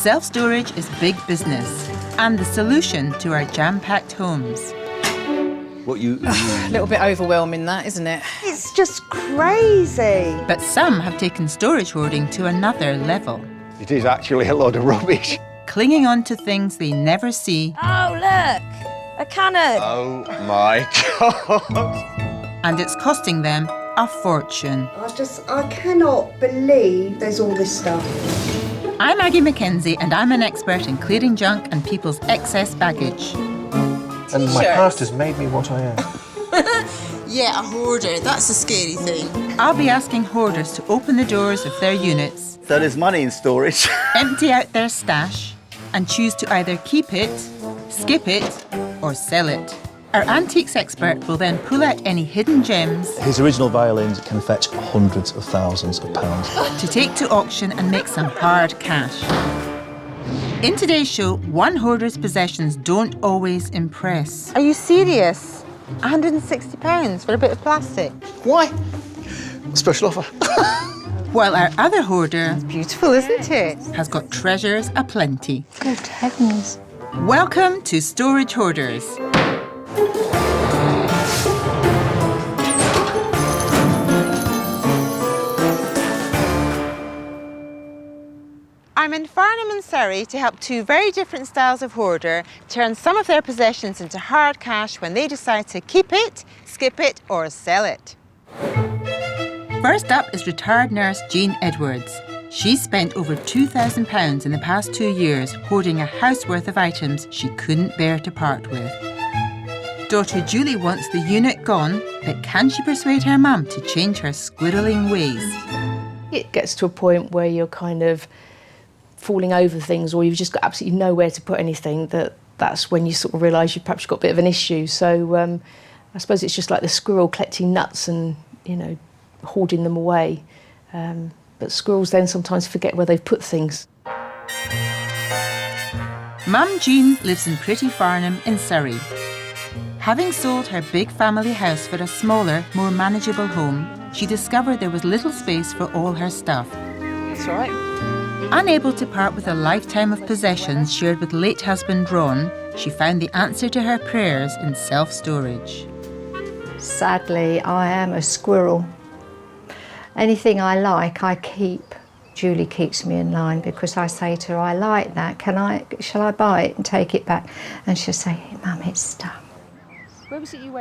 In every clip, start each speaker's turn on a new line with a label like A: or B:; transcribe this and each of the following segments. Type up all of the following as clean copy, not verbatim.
A: Self-storage is big business and the solution to our jam-packed homes.
B: A little bit overwhelming, that, isn't it?
C: It's just crazy.
A: But some have taken storage hoarding to another level.
D: It is actually a load of rubbish.
A: Clinging on to things they never see.
C: Oh, look, a cannon.
D: Oh my God.
A: And it's costing them a fortune.
E: I cannot believe there's all this stuff.
A: I'm Aggie Mackenzie and I'm an expert in clearing junk and people's excess baggage.
D: And my past has made me what I am.
B: Yeah, a hoarder, that's a scary thing.
A: I'll be asking hoarders to open the doors of their units,
F: So there's money in storage.
A: empty out their stash and choose to either keep it, skip it or sell it. Our antiques expert will then pull out any hidden gems
G: His original violins can fetch hundreds of thousands of pounds.
A: to take to auction and make some hard cash. In today's show, one hoarder's possessions don't always impress.
C: Are you serious? £160 for a bit of plastic?
F: Why? Special offer.
A: While our other hoarder
C: Beautiful, isn't it?
A: has got treasures aplenty.
H: Good heavens.
A: Welcome to Storage Hoarders.
C: I'm in Farnham and Surrey to help two very different styles of hoarder turn some of their possessions into hard cash when they decide to keep it, skip it or sell it.
A: First up is retired nurse Jean Edwards. She's spent over £2,000 in the past 2 years hoarding a house worth of items she couldn't bear to part with. Daughter Julie wants the unit gone, but can she persuade her mum to change her squirreling ways?
I: It gets to a point where you're kind of falling over things or you've just got absolutely nowhere to put anything, that's when you sort of realise you've perhaps got a bit of an issue. So I suppose it's just like the squirrel collecting nuts and, hoarding them away. But squirrels then sometimes forget where they've put things.
A: Mum Jean lives in pretty Farnham in Surrey. Having sold her big family house for a smaller, more manageable home, she discovered there was little space for all her stuff.
I: That's right.
A: Unable to part with a lifetime of possessions shared with late husband Ron, she found the answer to her prayers in self-storage.
H: Sadly, I am a squirrel. Anything I like, I keep. Julie keeps me in line because I say to her, I like that, shall I buy it and take it back? And she'll say, Mum, it's stuff.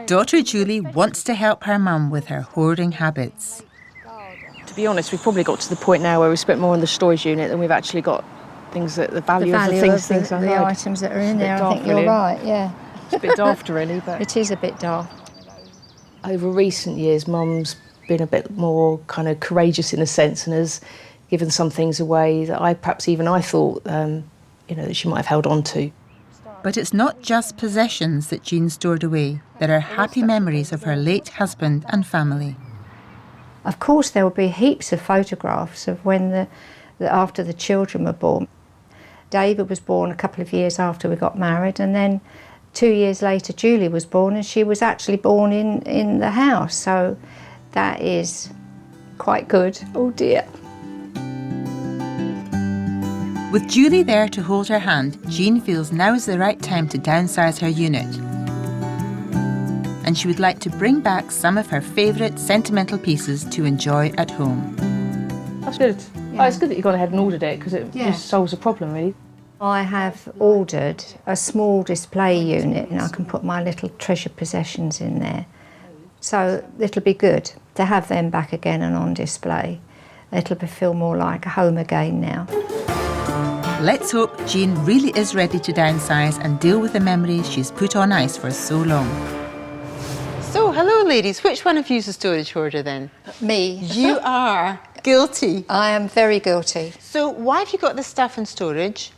A: Daughter Julie wants to help her mum with her hoarding habits.
I: To be honest, we've probably got to the point now where we've spent more on the storage unit than we've actually got things that the value of the things I
H: the
I: like.
H: items that are in there. I think you're right, yeah.
I: It's a bit daft, really, but
H: It is a bit daft.
I: over recent years, Mum's been a bit more kind of courageous in a sense and has given some things away that I thought, that she might have held on to.
A: But it's not just possessions that Jean stored away. There are happy memories of her late husband and family.
H: Of course, there will be heaps of photographs of when after the children were born. David was born a couple of years after we got married, and then 2 years later Julie was born, and she was actually born in the house, so that is quite good. Oh dear.
A: With Julie there to hold her hand, Jean feels now is the right time to downsize her unit. And she would like to bring back some of her favourite sentimental pieces to enjoy at home.
I: That's good.
H: Yeah.
I: Oh, it's good that you've gone ahead and ordered it because it just solves a problem, really.
H: I have ordered a small display unit and I can put my little treasure possessions in there. So it'll be good to have them back again and on display. It'll feel more like a home again now.
A: Let's hope Jean really is ready to downsize and deal with the memories she's put on ice for so long.
C: So, hello ladies, which one of you is a storage hoarder then?
H: Me.
C: You are guilty.
H: I am very guilty.
C: So why have you got this stuff in storage?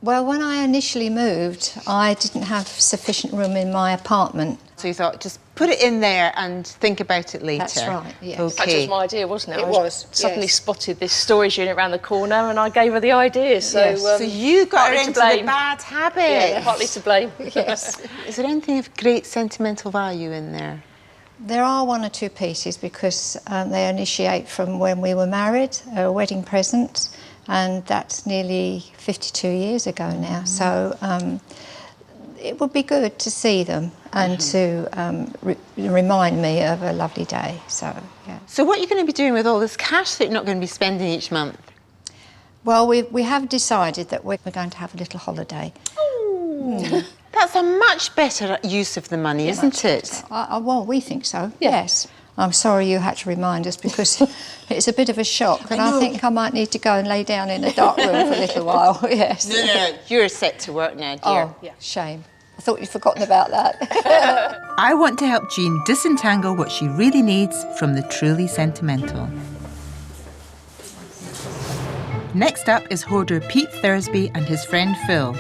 H: Well, when I initially moved, I didn't have sufficient room in my apartment.
C: So you thought, just put it in there and think about it later.
H: That's right, yes.
I: That was my idea, wasn't it?
H: It was,
I: Suddenly
H: yes.
I: spotted this storage unit around the corner and I gave her the idea. So,
H: Yes.
C: So you got her
I: partly to
C: into the
I: blame.
C: bad habit.
I: Yeah, partly to blame.
H: Yes.
C: Is there anything of great sentimental value in there?
H: There are one or two pieces because they initiate from when we were married, a wedding present, and that's nearly 52 years ago now. So it would be good to see them and to remind me of a lovely day. So, yeah.
C: So what are you going to be doing with all this cash that you're not going to be spending each month?
H: Well, we have decided that we're going to have a little holiday.
C: That's a much better use of the money, isn't it?
H: Well, we think so, yes. I'm sorry you had to remind us because it's a bit of a shock, and I think I might need to go and lay down in a dark room for a little while, yes.
C: No, you're set to work now, dear.
H: Oh, shame. I thought you'd forgotten about that.
A: I want to help Jean disentangle what she really needs from the truly sentimental. Next up is hoarder Pete Thursby and his friend Phil.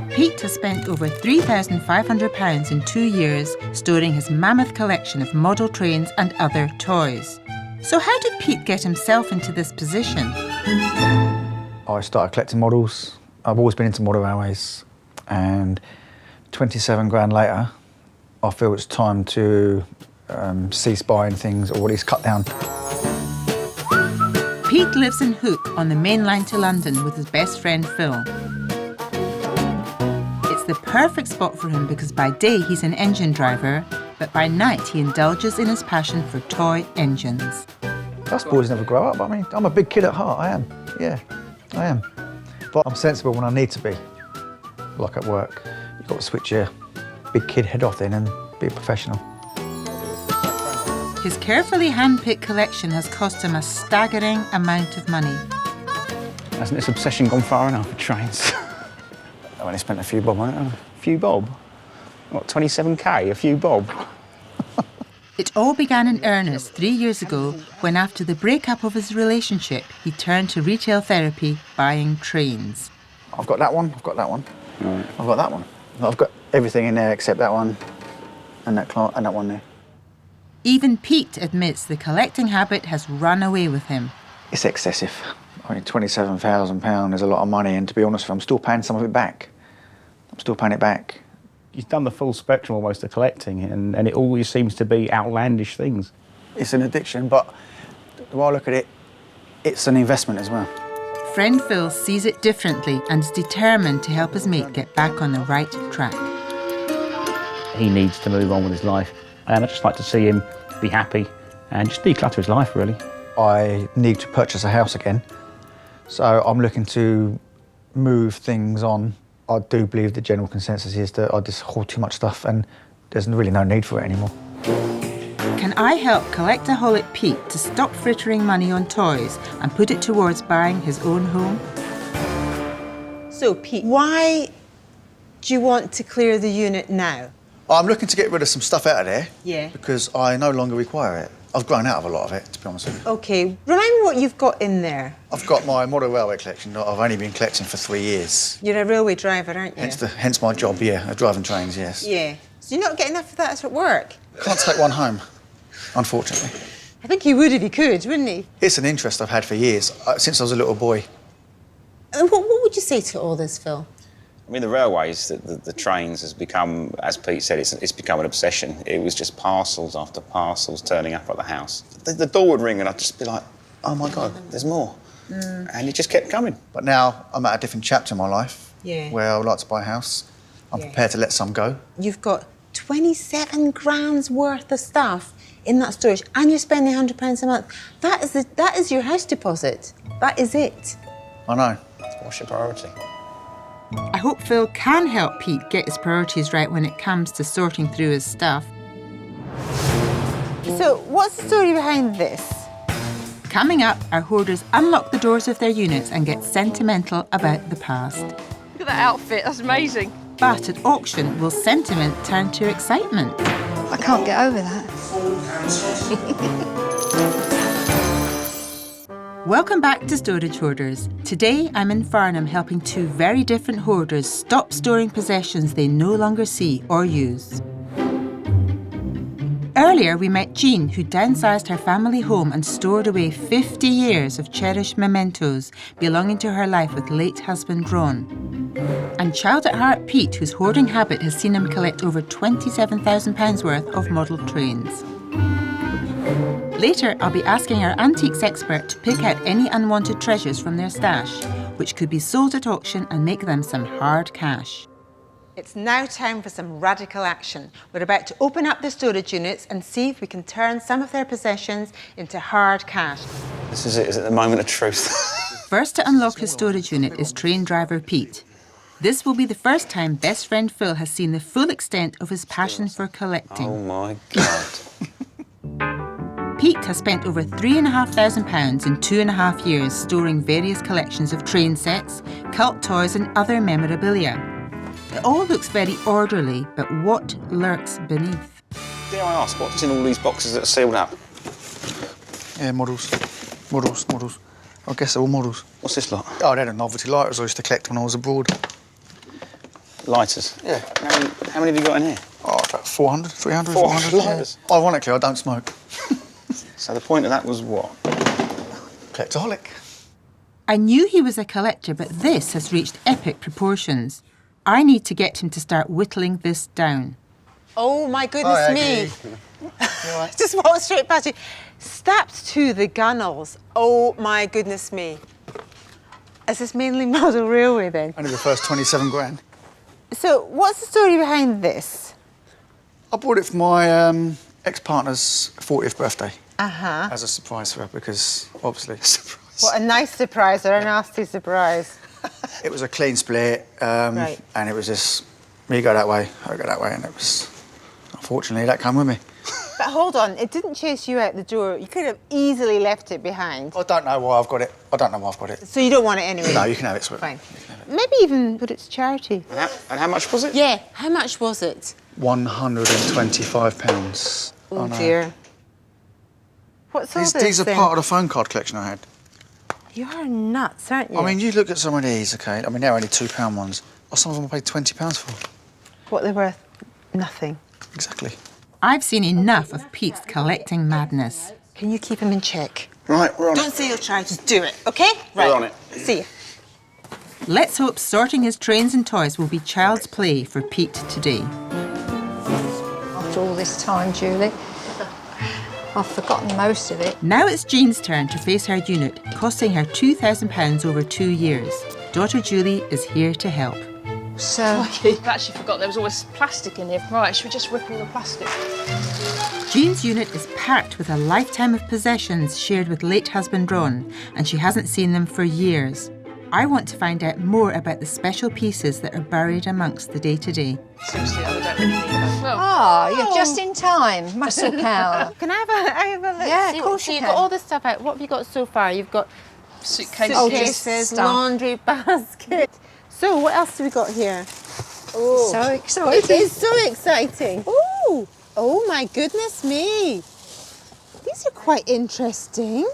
A: Pete has spent over £3,500 in 2 years storing his mammoth collection of model trains and other toys. So how did Pete get himself into this position?
J: I started collecting models. I've always been into model railways, and 27 grand later, I feel it's time to cease buying things, or at least cut down.
A: Pete lives in Hook on the main line to London with his best friend Phil. It's the perfect spot for him because by day he's an engine driver, but by night he indulges in his passion for toy engines.
J: Us boys never grow up. I mean, I'm a big kid at heart, I am. Yeah, I am. But I'm sensible when I need to be. Like at work, you've got to switch your big kid head off then and be a professional.
A: His carefully hand-picked collection has cost him a staggering amount of money.
F: Hasn't this obsession gone far enough with trains? I only spent a few bob on it. A few bob? What, 27k, a few bob?
A: It all began in earnest 3 years ago when, after the breakup of his relationship, he turned to retail therapy, buying trains.
J: I've got that one, I've got that one.
F: Right.
J: I've got that one. I've got everything in there except that one and that one there.
A: Even Pete admits the collecting habit has run away with him.
J: It's excessive. I mean, £27,000 is a lot of money, and to be honest, I'm still paying some of it back. I'm still paying it back.
F: You've done the full spectrum almost of collecting, and it always seems to be outlandish things.
J: It's an addiction, but the way I look at it, it's an investment as well.
A: Friend Phil sees it differently and is determined to help his mate get back on the right track.
F: He needs to move on with his life, and I'd just like to see him be happy and just declutter his life, really.
J: I need to purchase a house again, so I'm looking to move things on. I do believe the general consensus is that I just hoard too much stuff and there's really no need for it anymore.
A: Can I help collectaholic Pete to stop frittering money on toys and put it towards buying his own home?
C: So, Pete, why do you want to clear the unit now?
J: I'm looking to get rid of some stuff out of there.
C: Yeah.
J: Because I no longer require it. I've grown out of a lot of it, to be honest with you.
C: OK, remind me what you've got in there.
J: I've got my model railway collection that I've only been collecting for 3 years.
C: You're a railway driver, aren't you?
J: Hence my job, yeah, of driving trains, yes.
C: Yeah. So you're not getting enough of that at work?
J: Can't take one home, unfortunately.
C: I think you would if you could, wouldn't you?
J: It's an interest I've had for years, since I was a little boy.
C: And what would you say to all this, Phil?
K: I mean, the railways, the trains has become, as Pete said, it's become an obsession. It was just parcels after parcels turning up at the house. The door would ring and I'd just be like, oh my God, there's more. And it just kept coming.
J: But now I'm at a different chapter in my life, where I would like to buy a house. I'm prepared to let some go.
C: You've got 27 grand's worth of stuff in that storage and you're spending £100 a month. That is your house deposit. That is it.
J: I know.
K: What's your priority?
A: I hope Phil can help Pete get his priorities right when it comes to sorting through his stuff.
C: So, what's the story behind this?
A: Coming up, our hoarders unlock the doors of their units and get sentimental about the past.
I: Look at that outfit, that's amazing.
A: But at auction, will sentiment turn to excitement?
H: I can't get over that.
A: Welcome back to Storage Hoarders. Today I'm in Farnham helping two very different hoarders stop storing possessions they no longer see or use. Earlier we met Jean, who downsized her family home and stored away 50 years of cherished mementos belonging to her life with late husband Ron. And child at heart Pete, whose hoarding habit has seen him collect over £27,000 worth of model trains. Later, I'll be asking our antiques expert to pick out any unwanted treasures from their stash, which could be sold at auction and make them some hard cash.
C: It's now time for some radical action. We're about to open up the storage units and see if we can turn some of their possessions into hard cash.
K: This is it. Is it the moment of truth?
A: First to unlock his storage unit is train driver Pete. This will be the first time best friend Phil has seen the full extent of his passion for collecting.
K: Oh my God.
A: Pete has spent over £3,500 in 2.5 years storing various collections of train sets, cult toys and other memorabilia. It all looks very orderly, but what lurks beneath?
K: Dare I ask, what's in all these boxes that are sealed up?
J: Yeah, models. Models. I guess they're all models.
K: What's this lot?
J: Oh, they're the novelty lighters I used to collect when I was abroad.
K: Lighters?
J: Yeah.
K: How many have you got in here?
J: Oh, about 400, 300,
K: 400
J: 400
K: lighters?
J: Yeah. Ironically, I don't smoke.
K: So the point of that was what?
J: Collectaholic.
A: I knew he was a collector, but this has reached epic proportions. I need to get him to start whittling this down.
C: Oh my goodness me. Just walk straight past you. Strapped to the gunnels. Oh my goodness me. Is this mainly model railway then?
J: Only the first 27 grand.
C: So what's the story behind this?
J: I bought it for my ex-partner's 40th birthday.
C: Uh-huh.
J: As a surprise for her, because obviously a surprise.
C: What a nice surprise or a nasty surprise.
J: It was a clean split,
C: Right.
J: and it was just, me go that way, I go that way, and it was, unfortunately, that came with me.
C: But hold on, it didn't chase you out the door. You could have easily left it behind.
J: I don't know why I've got it.
C: So you don't want it anyway?
J: No, you can have it, sweetie.
C: Fine. Maybe even put it to charity.
K: And how much was it?
C: Yeah, how much was it?
J: £125.
C: Oh dear. What's all this
J: These are
C: then?
J: part of the phone card collection I had.
C: You are nuts, aren't you?
J: I mean, you look at some of these, OK? I mean, they're only £2 ones. Or some of them I paid £20 for.
C: What they're worth? Nothing.
J: Exactly.
A: I've seen enough of Pete's collecting madness.
C: Can you keep him in check?
K: Right, we're on
C: Don't say you'll try, just do it, OK? Right.
K: We're on it.
C: See you.
A: Let's hope sorting his trains and toys will be child's play for Pete today.
H: After all this time, Julie, I've forgotten most of it.
A: Now it's Jean's turn to face her unit, costing her £2,000 over 2 years. Daughter Julie is here to help.
H: So,
I: I've actually forgotten there was always plastic in here. Right, should we just rip all the plastic?
A: Jean's unit is packed with a lifetime of possessions shared with late husband Ron, and she hasn't seen them for years. I want to find out more about the special pieces that are buried amongst the day-to-day.
I: Seriously, I don't really need that.
H: you're just in time. Muscle power.
C: Can I have a look?
H: Yeah,
C: See,
H: of course
C: so
H: you
C: you've
H: can.
C: got all this stuff out. What have you got so far? You've got
I: Suitcases.
C: suitcases,
H: stuff.
C: laundry basket. So what else have we got here? Oh,
H: So exciting.
C: it is so exciting. Ooh, oh my goodness me. These are quite interesting.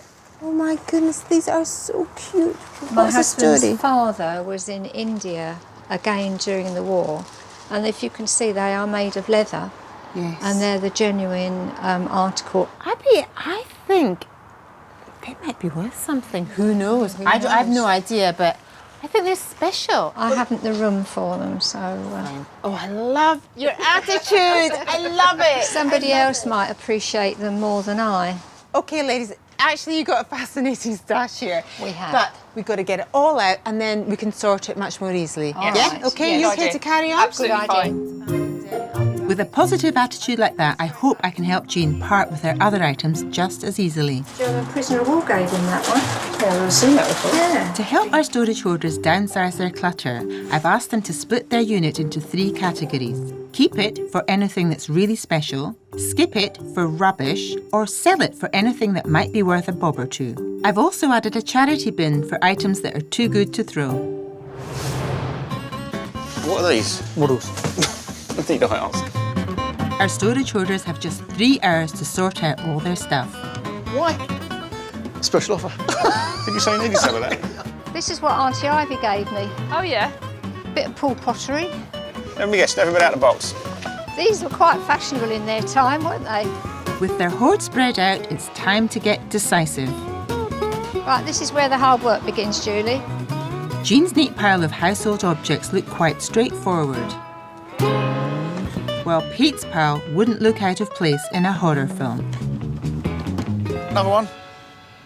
C: Oh my goodness, these are so cute.
H: My
C: What's the
H: husband's
C: story?
H: father was in India again during the war, and if you can see, they are made of leather,
C: Yes.
H: and they're the genuine article.
C: I think they might be worth something. Who knows? I have no idea, but I think they're special.
H: I haven't the room for them, so
C: Oh, I love your attitude. I love it.
H: somebody else might appreciate them more than I.
C: Okay, ladies, actually you've got a fascinating stash here.
H: We have.
C: But we've got to get it all out and then we can sort it much more easily.
H: All
C: Yeah?
H: right.
C: Okay,
I: Yes,
C: you
I: I
C: okay
I: do.
C: to carry on?
I: Absolutely
H: Good idea.
I: fine.
A: With a positive attitude like that, I hope I can help Jean part with her other items just as easily.
H: You're a prisoner of war gave him that one.
I: Yeah, I've seen that before.
H: Yeah.
A: To help our storage hoarders downsize their clutter, I've asked them to split their unit into 3 categories. Keep it for anything that's really special, skip it for rubbish, or sell it for anything that might be worth a bob or two. I've also added a charity bin for items that are too good to throw.
K: What are these?
J: Models.
K: Need I ask?
A: Our storage hoarders have just 3 hours to sort out all their stuff.
J: Why? Special offer.
K: Did you say you needed some of that?
H: This is what Auntie Ivy gave me.
I: Oh, yeah?
H: Bit of pool pottery.
K: Let me guess, never been out of the box.
H: These were quite fashionable in their time, weren't they?
A: With their hoard spread out, it's time to get decisive.
H: Right, this is where the hard work begins, Julie.
A: Jean's neat pile of household objects looked quite straightforward, while Pete's pile wouldn't look out of place in a horror film.
J: Another one.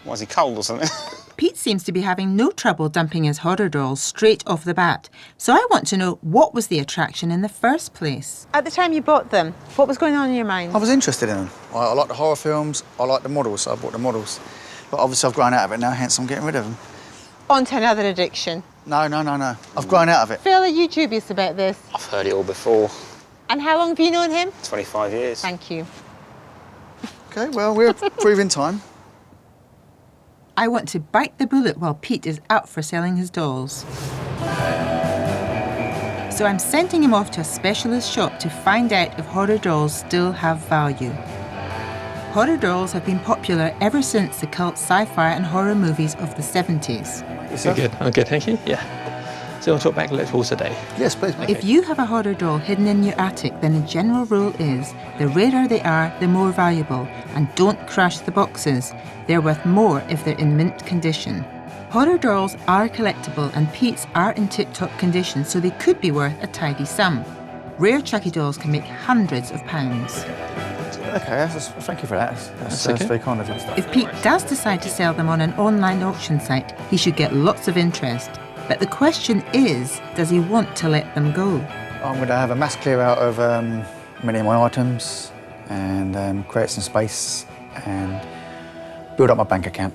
K: Was he cold or something?
A: Pete seems to be having no trouble dumping his hoarder dolls straight off the bat. So I want to know, what was the attraction in the first place?
C: At the time you bought them, what was going on in your mind?
J: I was interested in them. I like the horror films, I like the models, so I bought the models. But obviously I've grown out of it now, hence I'm getting rid of them.
C: On to another addiction.
J: No. I've grown out of it.
C: Phil, are you dubious about this?
K: I've heard it all before.
C: And how long have you known him?
K: 25 years.
C: Thank you.
J: OK, well, we're proving time.
A: I want to bite the bullet while Pete is out for selling his dolls. So I'm sending him off to a specialist shop to find out if hoarder dolls still have value. Hoarder dolls have been popular ever since the cult sci-fi and horror movies of the 70s.
L: You're good. I'm good, thank you. Yeah. So we'll talk back collectibles today.
J: Yes, please.
A: If you have a hoarder doll hidden in your attic, then the general rule is the rarer they are, the more valuable, and don't crash the boxes. They're worth more if they're in mint condition. Hoarder dolls are collectible and Pete's are in tip-top condition, so they could be worth a tidy sum. Rare Chucky dolls can make hundreds of pounds.
J: OK, thank you for that. That's very kind of you.
A: If Pete does decide to sell them on an online auction site, he should get lots of interest. But the question is, does he want to let them go?
J: I'm going to have a mass clear out of many of my items and create some space and build up my bank account.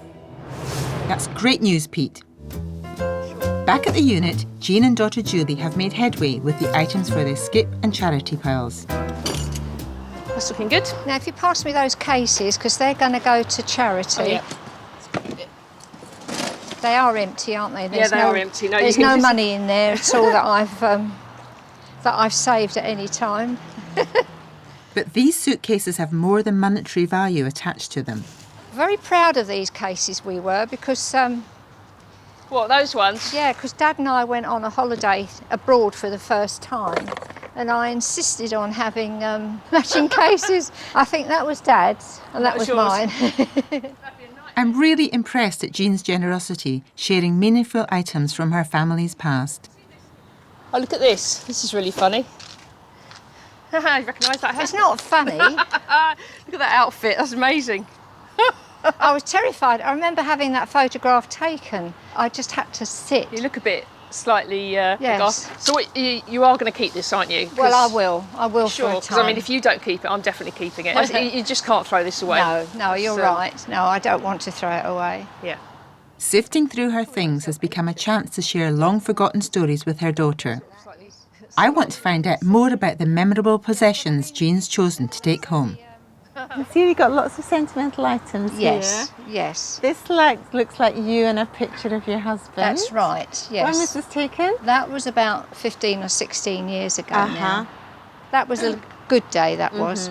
A: That's great news, Pete. Back at the unit, Jean and daughter Julie have made headway with the items for their skip and charity piles.
I: That's looking good.
H: Now, if you pass me those cases, because they're going to go to charity.
I: Oh, yeah.
H: They are empty, aren't they?
I: They are empty. No,
H: there's no money in there at all that I've saved at any time.
A: But these suitcases have more than monetary value attached to them.
H: Very proud of these cases we were because...
I: what, those ones?
H: Yeah, because Dad and I went on a holiday abroad for the first time and I insisted on having matching cases. I think that was Dad's and that was mine.
A: I'm really impressed at Jean's generosity, sharing meaningful items from her family's past.
I: Oh, look at this. This is really funny. You recognise that?
H: It's not funny.
I: Look at that outfit. That's amazing.
H: I was terrified. I remember having that photograph taken. I just had to sit.
I: You look a bit slightly
H: yes.
I: So what, you are going to keep this, aren't you?
H: Well, I will. I will
I: sure,
H: for a time.
I: Because, I mean, if you don't keep it, I'm definitely keeping it. You just can't throw this away.
H: No, you're right. No, I don't want to throw it away.
I: Yeah.
A: Sifting through her things has become a chance to share long-forgotten stories with her daughter. I want to find out more about the memorable possessions Jean's chosen to take home.
C: See, you've got lots of sentimental items
H: yes,
C: here.
H: Yes.
C: This looks like you and a picture of your husband.
H: That's right, yes.
C: When was this taken?
H: That was about 15 or 16 years ago now. That was a good day, that was.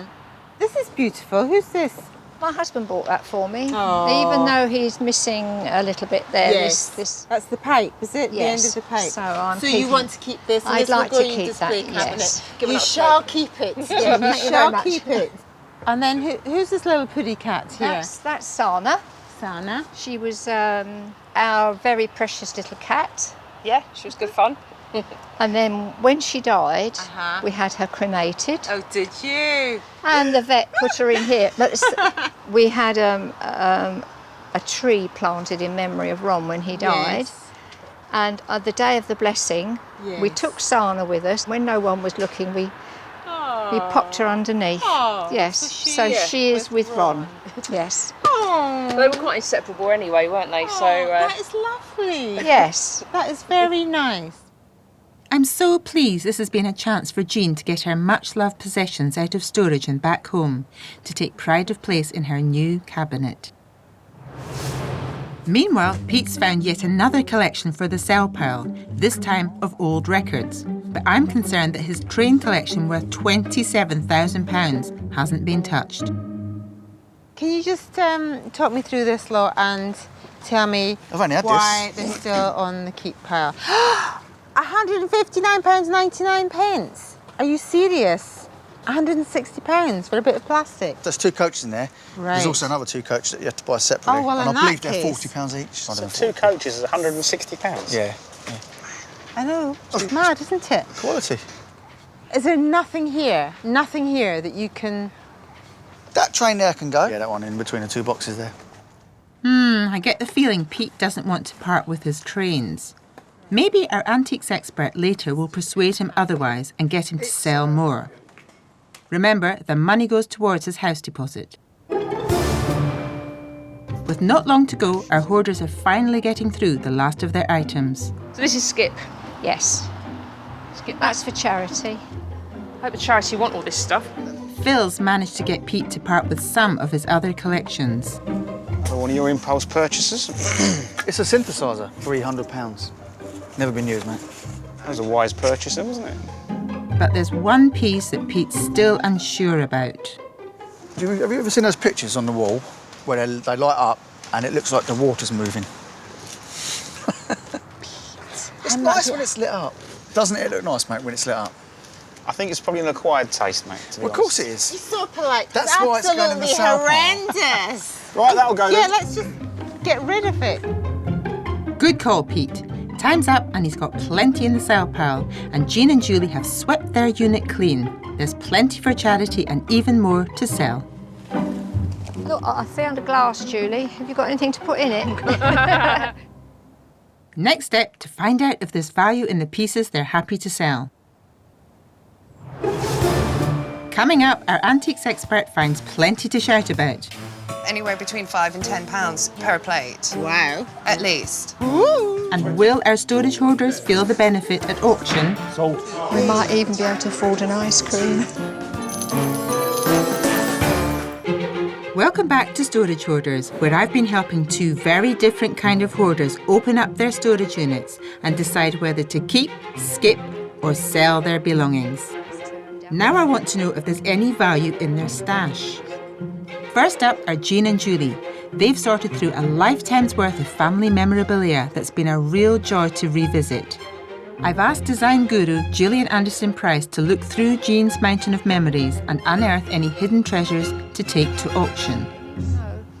C: This is beautiful. Who's this?
H: My husband bought that for me,
C: Aww.
H: even though he's missing a little bit there.
C: Yes. That's the pipe, is it?
H: Yes.
C: The end of the pipe.
H: So I'm
C: So you want to keep this? And
H: I'd
C: this will
H: like
C: go
H: to
C: in your
H: keep that,
C: display cabinet.
H: yes.
C: You shall keep it.
H: Yeah,
C: you
H: thank you very
C: shall
H: much.
C: keep it. And then who's this little puddy cat here?
H: That's Sana.
C: Sana.
H: She was our very precious little cat.
I: Yeah, she was good fun.
H: And then when she died, we had her cremated.
C: Oh, did you?
H: And the vet put her in here. We had a tree planted in memory of Ron when he died.
C: Yes.
H: And on the day of the blessing, we took Sana with us. When no one was looking, we popped her underneath.
C: Oh,
H: yes, so she is with Ron. Yes.
C: Oh.
I: They were quite inseparable anyway, weren't they?
C: Oh,
I: So
C: that is lovely.
H: Yes.
C: That is very nice.
A: I'm so pleased this has been a chance for Jean to get her much-loved possessions out of storage and back home, to take pride of place in her new cabinet. Meanwhile, Pete's found yet another collection for the sell pile, this time of old records. But I'm concerned that his train collection worth £27,000 hasn't been touched.
C: Can you just talk me through this lot and tell me
J: I've only had
C: why they're still on the keep pile? £159.99. Are you serious? £160 for a bit of plastic?
J: There's 2 coaches in there.
C: Right.
J: There's also another 2 coaches that you have to buy separately.
C: Oh, well,
J: and
C: in
J: I believe
C: that
J: they're
C: case-
J: £40 each.
K: So 2 coaches is £160?
J: Yeah.
C: I know. It's mad, isn't it?
J: Quality.
C: Is there nothing here that you can...
J: That train there can go. Yeah, that one in between the 2 boxes there.
A: I get the feeling Pete doesn't want to part with his trains. Maybe our antiques expert later will persuade him otherwise and get him to sell more. Remember, the money goes towards his house deposit. With not long to go, our hoarders are finally getting through the last of their items.
I: So this is Skip.
H: Yes.
I: Skip,
H: That's for charity.
I: I hope the charity want all this stuff.
A: Phil's managed to get Pete to part with some of his other collections.
F: One of your impulse purchases? It's a synthesizer, £300. Never been used, mate.
K: That was a wise purchase, then, wasn't it?
A: But there's one piece that Pete's still unsure about.
J: Have you ever seen those pictures on the wall where they light up and it looks like the water's moving? It's nice when it's lit up. Doesn't it look nice, mate, when it's lit up?
K: I think it's probably an acquired taste, mate, to be
J: Well, of course it is.
C: You're so polite.
J: That's
C: it's
J: why it's going in the
C: absolutely
J: sale pile.
C: horrendous.
K: Right, that'll go
C: Yeah,
K: then.
C: let's just get rid of it.
A: Good call, Pete. Time's up and he's got plenty in the sale pile, and Jean and Julie have swept their unit clean. There's plenty for charity and even more to sell.
H: Look, I found a glass, Julie. Have you got anything to put in it?
A: Next step, to find out if there's value in the pieces they're happy to sell. Coming up, our antiques expert finds plenty to shout about.
M: Anywhere between £5 and £10 per plate.
C: Wow.
M: At least.
A: And will our storage hoarders feel the benefit at auction?
H: We might even be able to afford an ice cream.
A: Welcome back to Storage Hoarders, where I've been helping two very different kind of hoarders open up their storage units and decide whether to keep, skip, or sell their belongings. Now I want to know if there's any value in their stash. First up are Jean and Julie. They've sorted through a lifetime's worth of family memorabilia that's been a real joy to revisit. I've asked design guru Gillian Anderson Price to look through Jean's mountain of memories and unearth any hidden treasures to take to auction.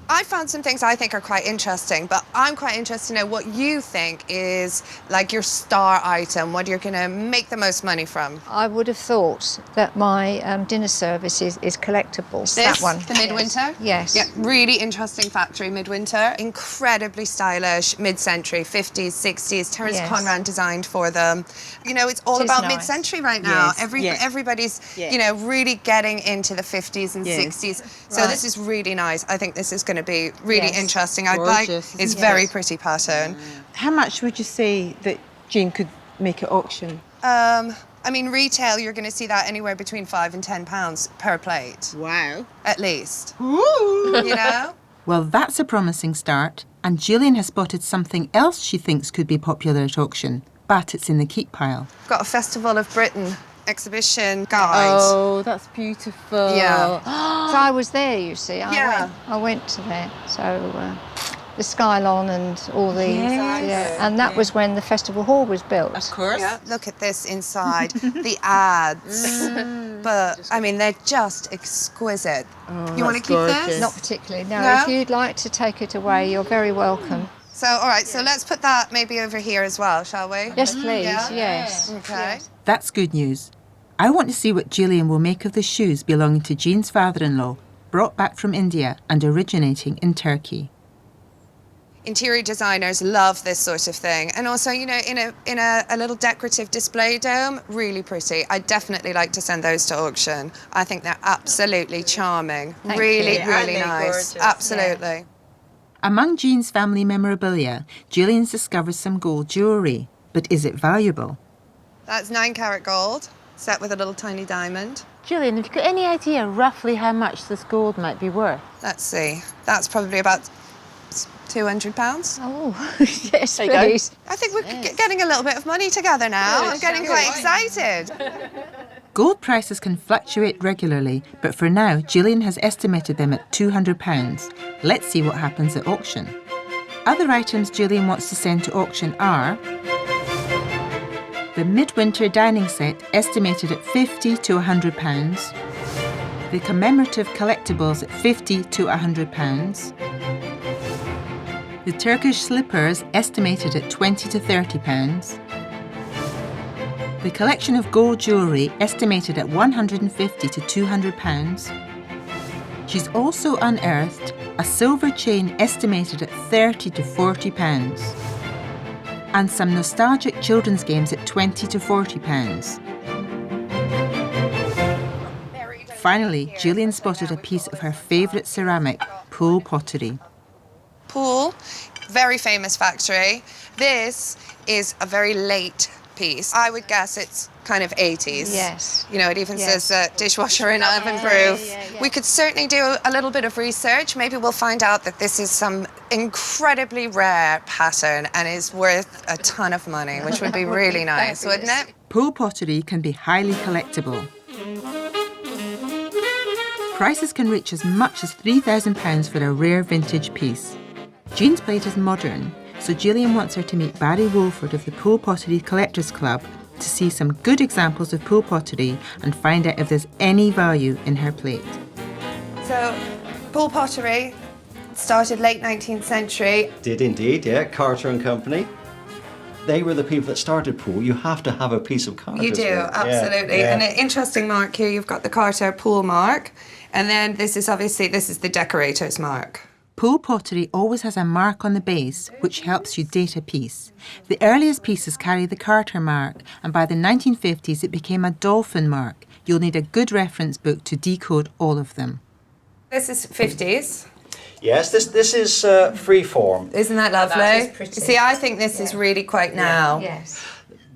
M: I found some things I think are quite interesting, but I'm quite interested to know what you think is like your star item, what you're going to make the most money from.
H: I would have thought that my dinner service is collectible.
M: This,
H: that one.
M: the Midwinter?
H: Yes.
M: Yeah, really interesting factory Midwinter. Incredibly stylish, mid-century, 50s, 60s. Terence
H: Yes.
M: Conran designed for them. You know, it's all
H: It is
M: about
H: nice.
M: mid-century right now.
C: Yes,
M: Everybody's,
C: Yeah.
M: you know, really getting into the 50s and
C: Yes.
M: 60s. So
H: Right.
M: this is really nice. I think this is going to be really
H: Yes.
M: interesting.
C: Gorgeous.
M: It's
C: Yes.
M: very pretty pattern.
C: How much would you say that Jean could make at auction?
M: I mean, retail, you're going to see that anywhere between £5 and £10 per plate.
C: Wow.
M: At least.
C: Ooh.
M: You know?
A: Well, that's a promising start, and Gillian has spotted something else she thinks could be popular at auction, but it's in the keep pile.
M: We've got a Festival of Britain exhibition guide.
C: Oh, that's beautiful.
M: Yeah.
H: So I was there, you see.
M: Yeah.
H: I went to there. So the Skylon and all the...
C: Yes.
H: Yeah, and that was when the Festival Hall was built.
C: Of course.
M: Yeah, look at this inside, the ads. But, I mean, they're just exquisite. you want to keep this?
H: Not particularly, no.
M: No?
H: If you'd like to take it away, you're very welcome.
M: So, all right, so let's put that maybe over here as well, shall we?
H: Yes, please,
M: Yeah?
H: yes.
M: Okay.
A: That's good news. I want to see what Gillian will make of the shoes belonging to Jean's father-in-law, brought back from India and originating in Turkey.
M: Interior designers love this sort of thing. And also, you know, in a little decorative display dome, really pretty. I'd definitely like to send those to auction. I think they're absolutely charming.
H: Thank
M: really,
H: you.
M: really
C: Aren't they
M: nice.
C: gorgeous?
M: Absolutely.
A: Among Jean's family memorabilia, Gillian's discovered some gold jewellery. But is it valuable?
M: That's 9-carat gold, set with a little tiny diamond.
C: Gillian, have you got any idea roughly how much this gold might be worth?
M: Let's see. That's probably about £200.
H: Oh, yes,
I: There you go.
H: please.
M: I think we're getting a little bit of money together now.
H: Good.
M: I'm getting quite excited.
A: Gold prices can fluctuate regularly, but for now, Gillian has estimated them at £200. Let's see what happens at auction. Other items Gillian wants to send to auction are the Midwinter dining set, estimated at £50 to £100, the commemorative collectibles at £50 to £100, the Turkish slippers, estimated at £20 to £30, the collection of gold jewellery, estimated at £150 to £200. She's also unearthed a silver chain estimated at £30 to £40, and some nostalgic children's games at £20 to £40. Finally, Gillian spotted a piece of her favourite ceramic, Poole pottery.
M: Poole, very famous factory. This is a very late piece. I would guess it's kind of 80s.
H: Yes.
M: You know, it even says dishwasher and oven proof. We could certainly do a little bit of research. Maybe we'll find out that this is some incredibly rare pattern and is worth a ton of money, which would be really nice, wouldn't it?
A: Poole pottery can be highly collectible. Prices can reach as much as £3,000 for a rare vintage piece. Jean's plate is modern, so Gillian wants her to meet Barry Wolford of the Poole Pottery Collectors Club to see some good examples of Poole pottery and find out if there's any value in her plate.
M: So, Poole pottery started late 19th century.
N: Did indeed, yeah. Carter and Company. They were the people that started Poole. You have to have a piece of Carter's.
M: You do, absolutely.
N: Yeah.
M: And an interesting mark here, you've got the Carter Poole mark, and then this is the decorator's mark.
A: Poole pottery always has a mark on the base, which helps you date a piece. The earliest pieces carry the Carter mark, and by the 1950s it became a dolphin mark. You'll need a good reference book to decode all of them.
M: This is 50s.
N: Yes, this is freeform.
M: Isn't that lovely?
H: That is pretty.
M: See, I think this is really quite now.
H: Yes.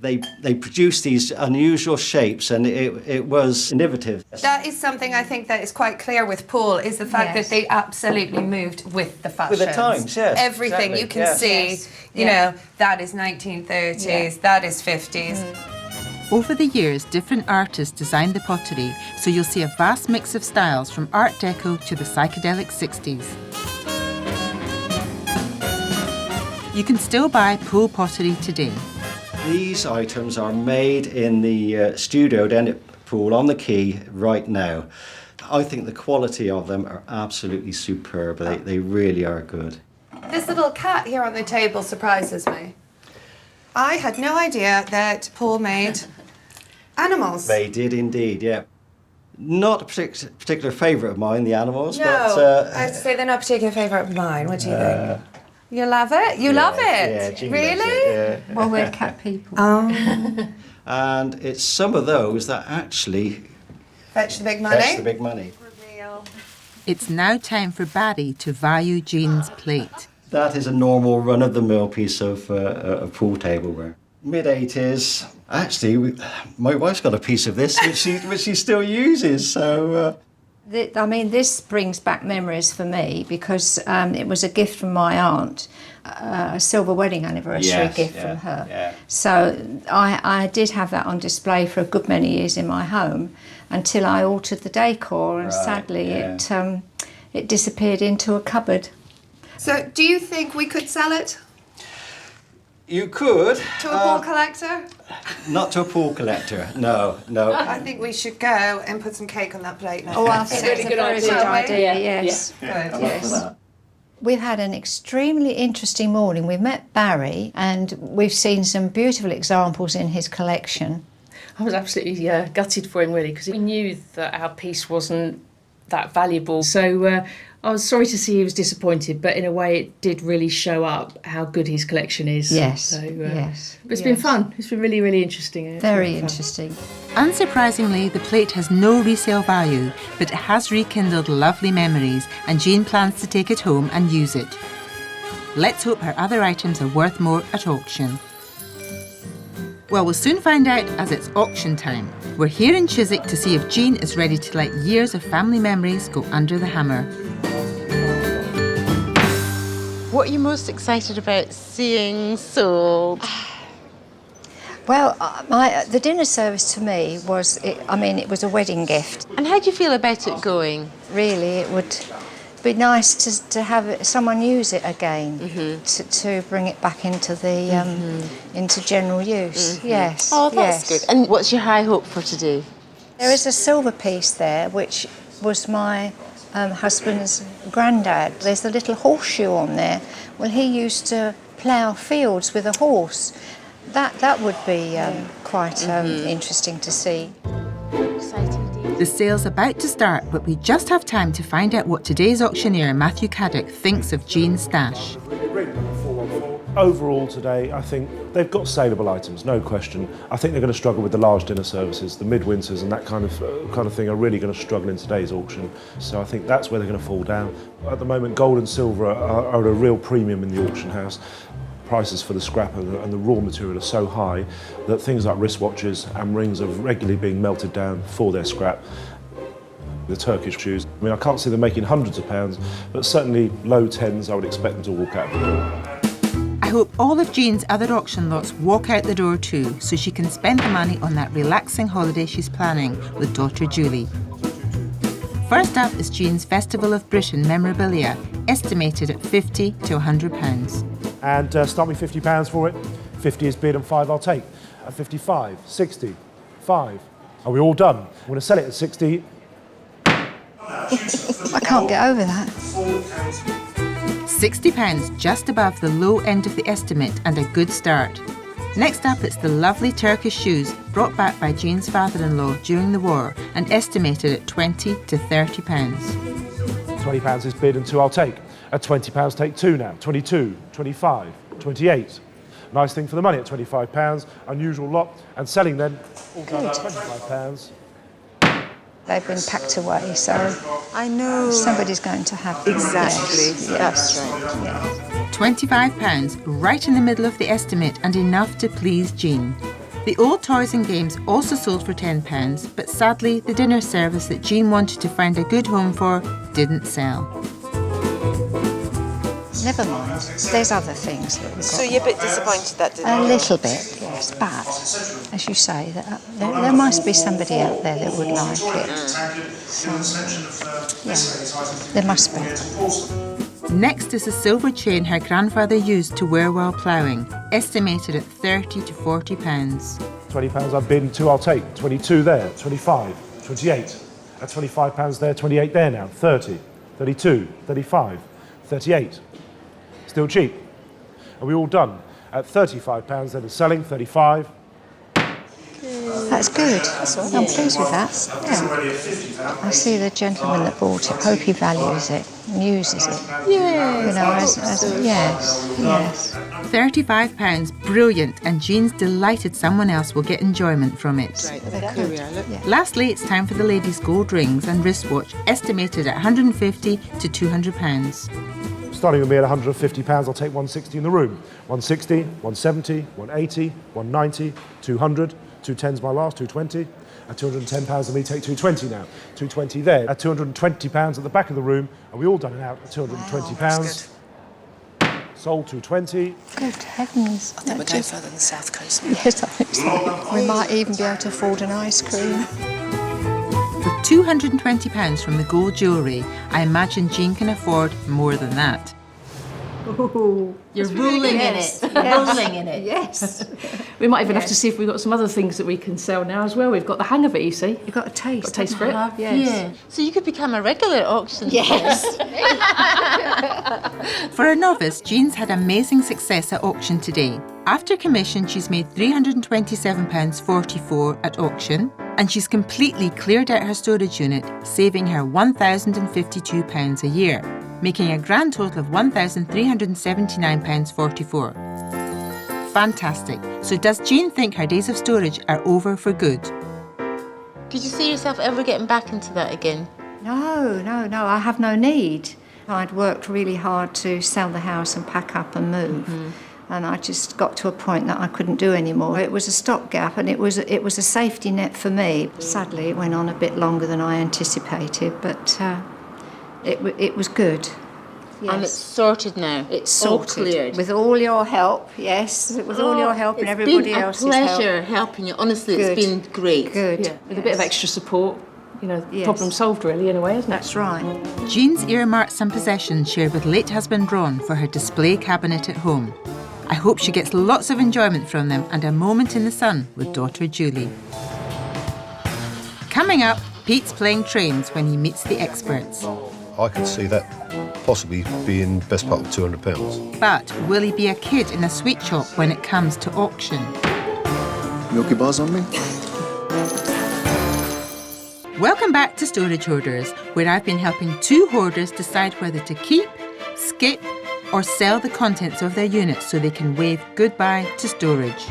N: They produced these unusual shapes, and it was innovative.
M: That is something I think that is quite clear with Poole, is the fact that they absolutely moved with the fashions.
N: With the times, yes.
M: Everything
N: exactly,
M: you can see, you know, that is 1930s, that is 50s.
A: Over the years, different artists designed the pottery, so you'll see a vast mix of styles from Art Deco to the psychedelic 60s. You can still buy Poole pottery today.
N: These items are made in the studio down at Poole on the quay right now. I think the quality of them are absolutely superb. They really are good.
M: This little cat here on the table surprises me. I had no idea that Poole made animals.
N: They did indeed, yeah. Not a particular favourite of mine, the animals,
M: No,
N: but...
M: I have to say they're not a particular favourite of mine. What do you think? You love it? You love it?
N: Yeah, Jean
M: really?
N: loves it, yeah.
H: Well, we're cat people.
N: And it's some of those that actually...
M: Fetch the big money?
N: Fetch the big money.
A: It's now time for Barry to value Jean's plate.
N: That is a normal run-of-the-mill piece of pool tableware. Mid-80s. Actually, my wife's got a piece of this, which she still uses, so...
H: I mean, this brings back memories for me because it was a gift from my aunt, a silver wedding anniversary gift from her.
N: Yeah.
H: So I did have that on display for a good many years in my home until I altered the decor, and sadly it disappeared into a cupboard.
M: So do you think we could sell it?
N: You could.
M: To a Poole collector?
N: Not to a Poole collector, no.
M: I think we should go and put some cake on that plate now.
H: Oh, that's a very good idea, yes.
M: Good.
H: Yes. We've had an extremely interesting morning. We've met Barry and we've seen some beautiful examples in his collection.
I: I was absolutely gutted for him, really, because we knew that our piece wasn't that valuable. So I was sorry to see he was disappointed, but in a way it did really show up how good his collection is.
H: Yes,
I: so,
H: yes.
I: But it's been fun. It's been really, really interesting.
H: Very interesting.
A: Unsurprisingly, the plate has no resale value, but it has rekindled lovely memories, and Jean plans to take it home and use it. Let's hope her other items are worth more at auction. Well, we'll soon find out, as it's auction time. We're here in Chiswick to see if Jean is ready to let years of family memories go under the hammer.
C: What are you most excited about seeing sold?
H: Well, the dinner service to me was, it was a wedding gift.
C: And how do you feel about it going?
H: Really, it would be nice to have someone use it again, to bring it back into the into general use. Yes.
C: Oh, that's good. And what's your high hope for today?
H: There is a silver piece there, which was my husband's granddad. There's a little horseshoe on there. Well, he used to plough fields with a horse. That would be quite interesting to see.
C: Exciting days.
A: The sale's about to start, but we just have time to find out what today's auctioneer, Matthew Caddick, thinks of Jean's stash.
D: Overall today, I think they've got saleable items, no question. I think they're going to struggle with the large dinner services, the midwinters and that kind of thing are really going to struggle in today's auction. So I think that's where they're going to fall down. At the moment, gold and silver are at a real premium in the auction house. Prices for the scrap and the raw material are so high that things like wristwatches and rings are regularly being melted down for their scrap. The Turkish shoes, I mean, I can't see them making hundreds of pounds, but certainly low tens I would expect them to walk out the door.
A: I hope all of Jean's other auction lots walk out the door too, so she can spend the money on that relaxing holiday she's planning with daughter Julie. First up is Jean's Festival of Britain memorabilia, estimated at £50 to £100.
D: And start me £50 for it. 50 is bid and 5 I'll take. At 55, 60, 5. Are we all done? I'm going to sell it at 60.
H: I can't get over that.
A: £60, just above the low end of the estimate and a good start. Next up, it's the lovely Turkish shoes brought back by Jean's father-in-law during the war and estimated at £20 to £30.
D: £20 is bid and 2 I'll take. At £20, take 2 now. 22, 25, 28. Nice thing for the money at £25. Unusual lot. And selling then, all done at £25.
H: They've been packed away, so
C: I know.
H: Somebody's going to have them.
C: Exactly.
H: Yes.
C: That's right.
H: Yes.
A: £25, right in the middle of the estimate and enough to please Jean. The old toys and games also sold for £10, but sadly the dinner service that Jean wanted to find a good home for didn't sell.
H: Never mind. There's other things that we've got.
C: So you're a bit disappointed that didn't
H: A little bit, yes. But, as you say, there must be somebody out there that would like it. So, yeah, there must be.
A: Next is a silver chain her grandfather used to wear while ploughing, estimated at £30 to £40.
D: £20 I've bid and 2 I'll take. 22 there, 25, 28. At £25 there, 28 there now. 30, 32, 35, 38. Still cheap. Are we all done? At £35 then it's selling, 35.
H: That's good. I'm pleased with that. Yeah. I see the gentleman that bought it. Hope he values it and uses it.
C: Yeah.
H: You know, yes.
A: £35, brilliant, and Jean's delighted someone else will get enjoyment from it.
C: Right, there we are, look.
H: Yeah.
A: Lastly, it's time for the ladies' gold rings and wristwatch, estimated at £150 to £200.
D: Starting with me at £150, I'll take 160 in the room. 160, 170, 180, 190, 200, 210's my last, 220. At £210 of me, take 220 now. 220 there. At £220 at the back of the room, and we all done it out at £220. Sold 220.
H: Good heavens.
B: I think we're going further than the South Coast.
H: Yes, I think so. We might even be able to afford an ice cream.
A: With £220 from the gold jewellery, I imagine Jean can afford more than that.
I: Ooh,
A: You're rolling in it. Rolling in it.
H: Yes.
I: we might even have to see if we've got some other things that we can sell now as well. We've got the hang of it, you see.
H: You've got a taste.
I: Got a taste for it.
H: Yes.
C: Yeah. So you could become a regular at auctions.
H: Yes.
A: For a novice, Jean's had amazing success at auction today. After commission, she's made £327.44 at auction, and she's completely cleared out her storage unit, saving her £1,052 a year, making a grand total of £1,379.44. Fantastic. So does Jean think her days of storage are over for good?
C: Could you see yourself ever getting back into that again?
H: No, I have no need. I'd worked really hard to sell the house and pack up and move. Mm-hmm. And I just got to a point that I couldn't do anymore. It was a stopgap and it was a safety net for me. Sadly, it went on a bit longer than I anticipated, but it was good.
C: Yes. And it's sorted now.
H: It's sorted.
C: All cleared.
H: With all your help, yes. With all your help and everybody else's help.
C: It's been a pleasure helping you. Honestly,
H: Good.
C: It's been great.
H: Good.
I: Yeah, with a bit of extra support,
H: Yes.
I: problem solved really in a way, isn't it?
H: That's right.
A: Jean's earmarked some possessions shared with late husband Ron for her display cabinet at home. I hope she gets lots of enjoyment from them and a moment in the sun with daughter Julie. Coming up, Pete's playing trains when he meets the experts.
O: I could see that possibly being best part of £200.
A: But will he be a kid in a sweet shop when it comes to auction?
O: Milky Bars on me?
A: Welcome back to Storage Hoarders, where I've been helping two hoarders decide whether to keep, skip, or sell the contents of their units so they can wave goodbye to storage.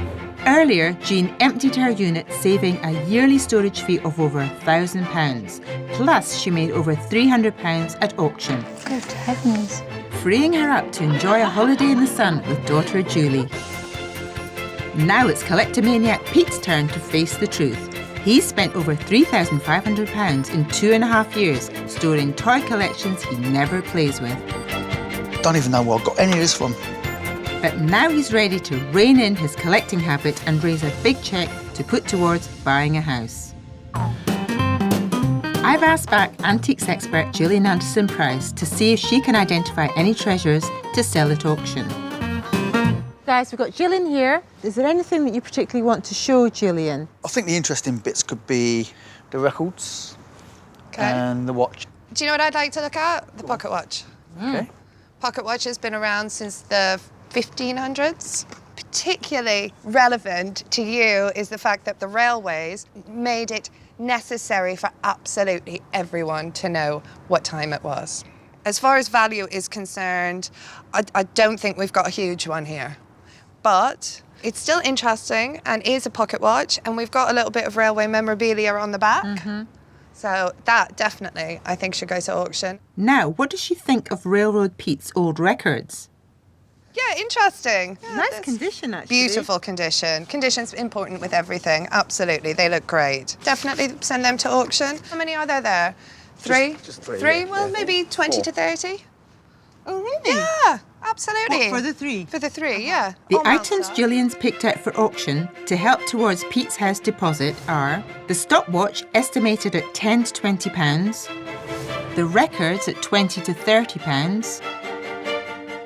A: Earlier, Jean emptied her unit, saving a yearly storage fee of over £1,000. Plus, she made over £300 at auction.
H: Good heavens.
A: Freeing her up to enjoy a holiday in the sun with daughter Julie. Now it's collectomaniac Pete's turn to face the truth. He's spent over £3,500 in 2.5 years storing toy collections he never plays with.
J: Don't even know where I got any of this from.
A: But now he's ready to rein in his collecting habit and raise a big cheque to put towards buying a house. I've asked back antiques expert Gillian Anderson-Price to see if she can identify any treasures to sell at auction.
C: Guys, we've got Gillian here. Is there anything that you particularly want to show Gillian?
J: I think the interesting bits could be the records and the watch.
M: Do you know what I'd like to look at? The pocket watch.
J: Okay.
M: Pocket watch has been around since the 1500s. Particularly relevant to you is the fact that the railways made it necessary for absolutely everyone to know what time it was. As far as value is concerned, I don't think we've got a huge one here. But it's still interesting and is a pocket watch, and we've got a little bit of railway memorabilia on the back. So that definitely, I think, should go to auction.
A: Now, what does she think of Railroad Pete's old records?
M: Yeah, interesting. Yeah,
C: Nice condition, actually.
M: Beautiful condition. Condition's important with everything, absolutely. They look great. Definitely send them to auction. How many are there? Three?
J: Just three.
M: Three?
J: Yeah,
M: Well,
J: yeah.
M: maybe 20
J: 4.
M: to 30.
C: Oh, really?
M: Yeah, absolutely.
C: What, for the three?
M: For the three, yeah.
A: The
M: All
A: items
M: outside.
A: Gillian's picked out for auction to help towards Pete's house deposit are the stopwatch, estimated at £10 to £20, the records at £20 to £30,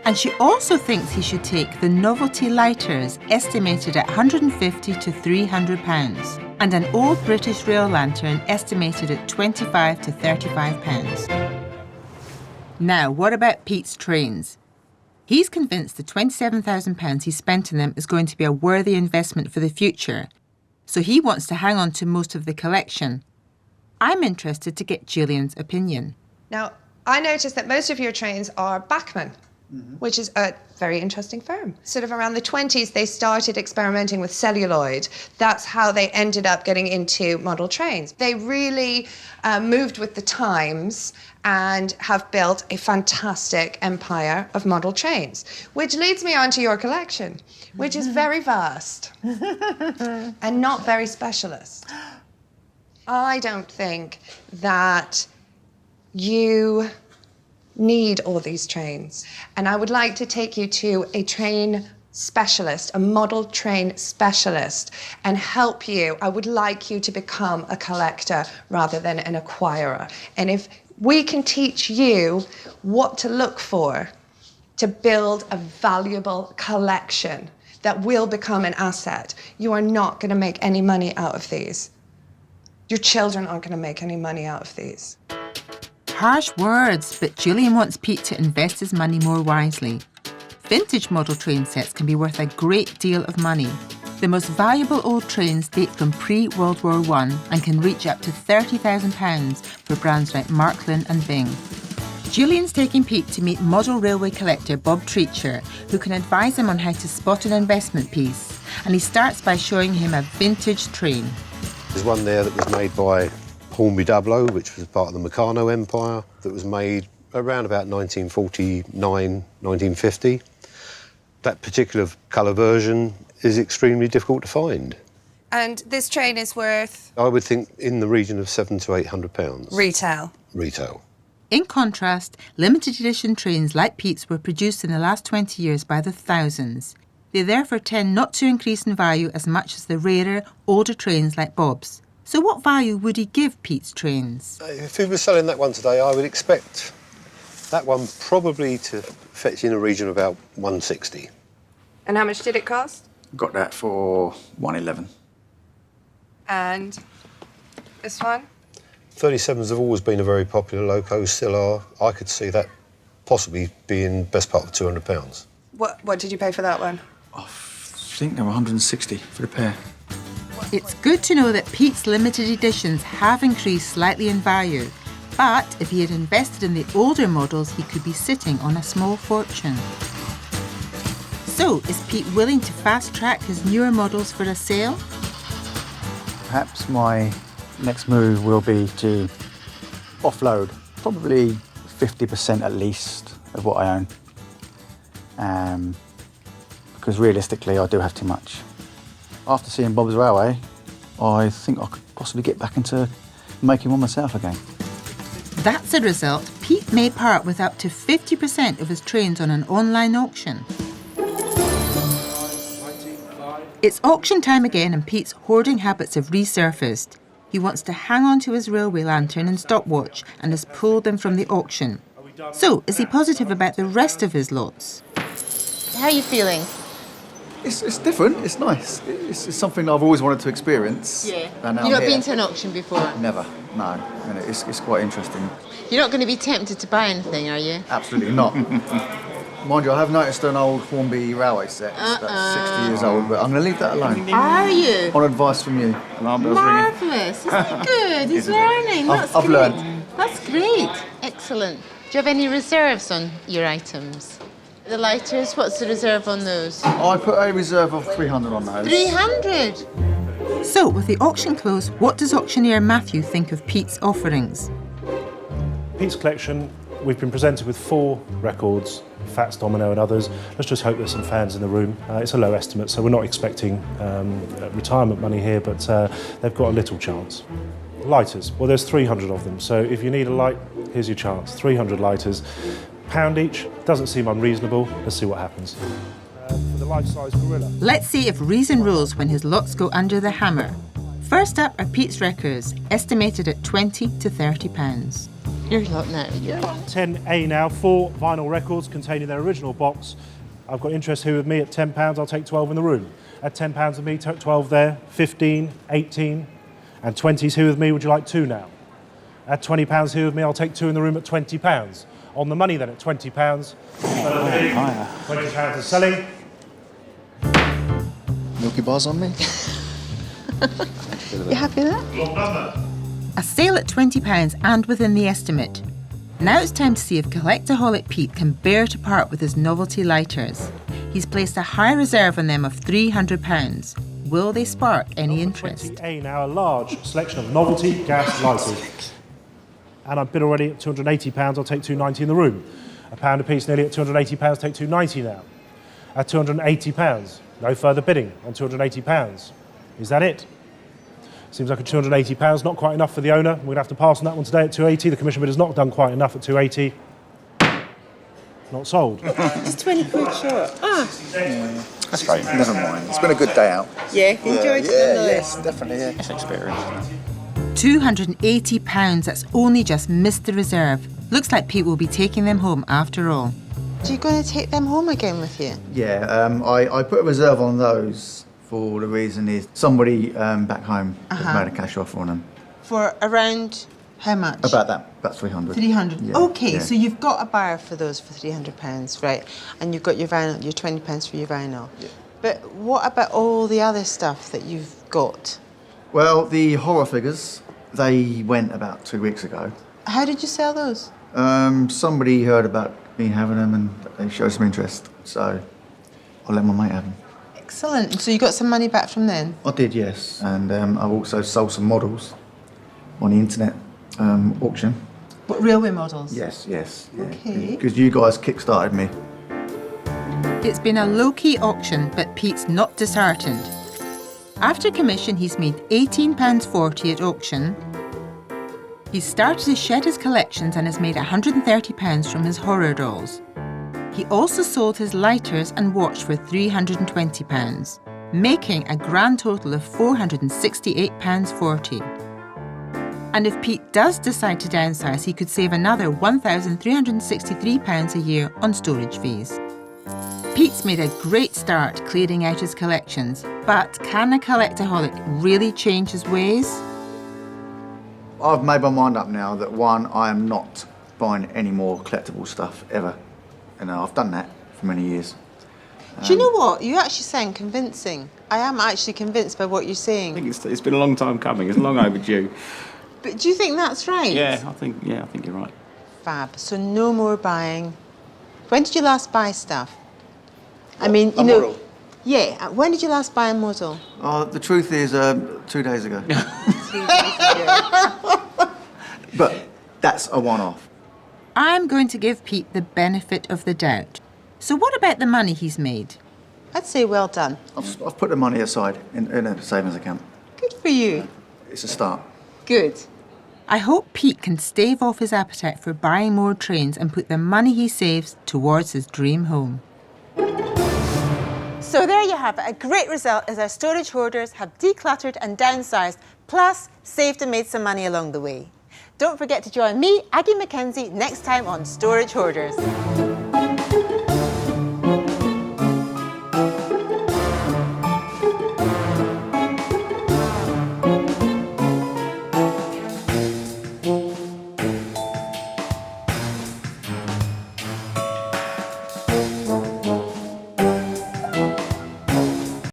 A: and she also thinks he should take the novelty lighters, estimated at £150 to £300, and an old British rail lantern, estimated at £25 to £35. Now, what about Pete's trains? He's convinced the £27,000 he spent on them is going to be a worthy investment for the future, so he wants to hang on to most of the collection. I'm interested to get Gillian's opinion.
M: Now, I noticed that most of your trains are Bachmann, which is a very interesting firm. Sort of around the 20s, they started experimenting with celluloid. That's how they ended up getting into model trains. They really moved with the times and have built a fantastic empire of model trains, which leads me on to your collection, which is very vast and not very specialist. I don't think that you need all these trains. And I would like to take you to a train specialist, a model train specialist, and help you. I would like you to become a collector rather than an acquirer. And if we can teach you what to look for to build a valuable collection that will become an asset, you are not going to make any money out of these. Your children aren't going to make any money out of these.
A: Harsh words, but Gillian wants Pete to invest his money more wisely. Vintage model train sets can be worth a great deal of money. The most valuable old trains date from pre-World War I and can reach up to £30,000 for brands like Marklin and Bing. Gillian's taking Pete to meet model railway collector Bob Treacher, who can advise him on how to spot an investment piece. And he starts by showing him a vintage train.
O: There's one there that was made by Hornby Dublo, which was part of the Meccano Empire, that was made around about 1949, 1950. That particular colour version is extremely difficult to find.
M: And this train is worth?
O: I would think in the region of £700 to £800.
M: Retail.
O: Retail.
A: In contrast, limited edition trains like Pete's were produced in the last 20 years by the thousands. They therefore tend not to increase in value as much as the rarer, older trains like Bob's. So what value would he give Pete's trains?
O: If he was selling that one today, I would expect that one probably to fetch in a region of about 160.
M: And how much did it cost?
J: Got that for 111.
M: And this one?
O: 37s have always been a very popular loco, still are. I could see that possibly being best part of £200.
M: What did you pay for that one?
J: I think they were 160 for the pair.
A: It's good to know that Pete's limited editions have increased slightly in value, but if he had invested in the older models, he could be sitting on a small fortune. So, is Pete willing to fast-track his newer models for a sale?
J: Perhaps my next move will be to offload probably 50% at least of what I own. Because realistically, I do have too much. After seeing Bob's Railway, I think I could possibly get back into making one myself again.
A: That's a result. Pete may part with up to 50% of his trains on an online auction. It's auction time again and Pete's hoarding habits have resurfaced. He wants to hang on to his railway lantern and stopwatch and has pulled them from the auction. So, is he positive about the rest of his lots?
C: How are you feeling?
J: It's different, it's nice. It's something I've always wanted to experience.
C: Yeah.
J: And
C: You've not been to an auction before?
J: Never, no. And it's quite interesting.
C: You're not going to be tempted to buy anything, are you?
J: Absolutely not. Mind you, I have noticed an old Hornby railway set that's 60 years old, but I'm going to leave that alone.
C: Are you?
J: On advice from you.
C: Marvellous. Isn't it good? He's learning.
J: I've learned.
C: That's great. Excellent. Do you have any reserves on your items? The lighters, what's the reserve on those?
J: I put a reserve of 300 on those.
C: 300?
A: So, with the auction closed, what does auctioneer Matthew think of Pete's offerings?
D: Pete's collection, we've been presented with 4 records, Fats Domino and others. Let's just hope there's some fans in the room. It's a low estimate, so we're not expecting retirement money here, but they've got a little chance. Lighters, well, there's 300 of them, so if you need a light, here's your chance. 300 lighters. £1 each, doesn't seem unreasonable. Let's see what happens. For the life-size gorilla.
A: Let's see if reason rules when his lots go under the hammer. First up are Pete's records, estimated at £20 to £30.
C: Your lot now, yeah.
D: 10A now, 4 vinyl records containing their original box. I've got interest here with me at £10, I'll take 12 in the room. At £10 with me, 12 there, 15, 18, and 20's here with me, would you like 2 now? At £20 here with me, I'll take 2 in the room at £20. On the money then at £20. £20 is selling.
J: Milky Bars on me?
C: You happy with that?
A: A sale at £20 and within the estimate. Now it's time to see if collectaholic Pete can bear to part with his novelty lighters. He's placed a high reserve on them of £300. Will they spark any interest?
D: 20A now, a large selection of novelty gas lighters. And I've bid already at £280, I'll take £290 in the room. £1 a piece, nearly at £280, take £290 now. At £280, no further bidding on £280. Is that it? Seems like a £280, not quite enough for the owner. We're going to have to pass on that one today at £280. The commission bid has not done quite enough at £280. Not sold.
C: Just 20 quid short.
J: Yeah, that's great, never mind. It's been a good day out.
C: Yeah, enjoyed it nonetheless.
J: Yes, definitely, yeah.
F: It's experience, isn't it?
A: £280, that's only just missed the reserve. Looks like Pete will be taking them home after all.
C: Are you going to take them home again with you?
J: Yeah, I put a reserve on those for the reason is somebody back home has made a cash offer on them.
C: For around how much?
J: About 300.
C: 300.
J: Yeah,
C: Okay,
J: yeah.
C: so you've got a buyer for those for £300, right? And you've got your vinyl, your £20 for your vinyl.
J: Yeah.
C: But what about all the other stuff that you've got?
J: Well, the horror figures, they went about 2 weeks ago.
C: How did you sell those?
J: Somebody heard about me having them and they showed some interest, so I let my mate have them.
C: Excellent. So you got some money back from then?
J: I did, yes. And I've also sold some models on the internet auction.
C: What, railway models?
J: Yes.
C: Okay.
J: Because you guys kick-started me.
A: It's been a low-key auction, but Pete's not disheartened. After commission, he's made £18.40 at auction. He's started to shed his collections and has made £130 from his horror dolls. He also sold his lighters and watch for £320, making a grand total of £468.40. And if Pete does decide to downsize, he could save another £1,363 a year on storage fees. Pete's made a great start clearing out his collections, but can a collectaholic really change his ways?
J: I've made my mind up now that one, I am not buying any more collectible stuff ever. And I've done that for many years.
C: Do you know what? You actually sound convincing. I am actually convinced by what you're saying.
F: I think it's been a long time coming. It's long overdue.
C: But do you think that's right?
F: Yeah, I think you're right.
C: Fab. So no more buying. When did you last buy stuff? I mean, you know.
P: Model.
C: Yeah. When did you last buy a model?
P: The truth is, 2 days ago.
C: 2 days ago.
P: But that's a one-off.
A: I'm going to give Pete the benefit of the doubt. So what about the money he's made?
C: I'd say well done.
P: I've put the money aside in a savings account.
C: Good for you.
P: It's a start.
C: Good.
A: I hope Pete can stave off his appetite for buying more trains and put the money he saves towards his dream home.
C: So there you have it. A great result as our storage hoarders have decluttered and downsized, plus saved and made some money along the way. Don't forget to join me, Aggie Mackenzie, next time on Storage Hoarders.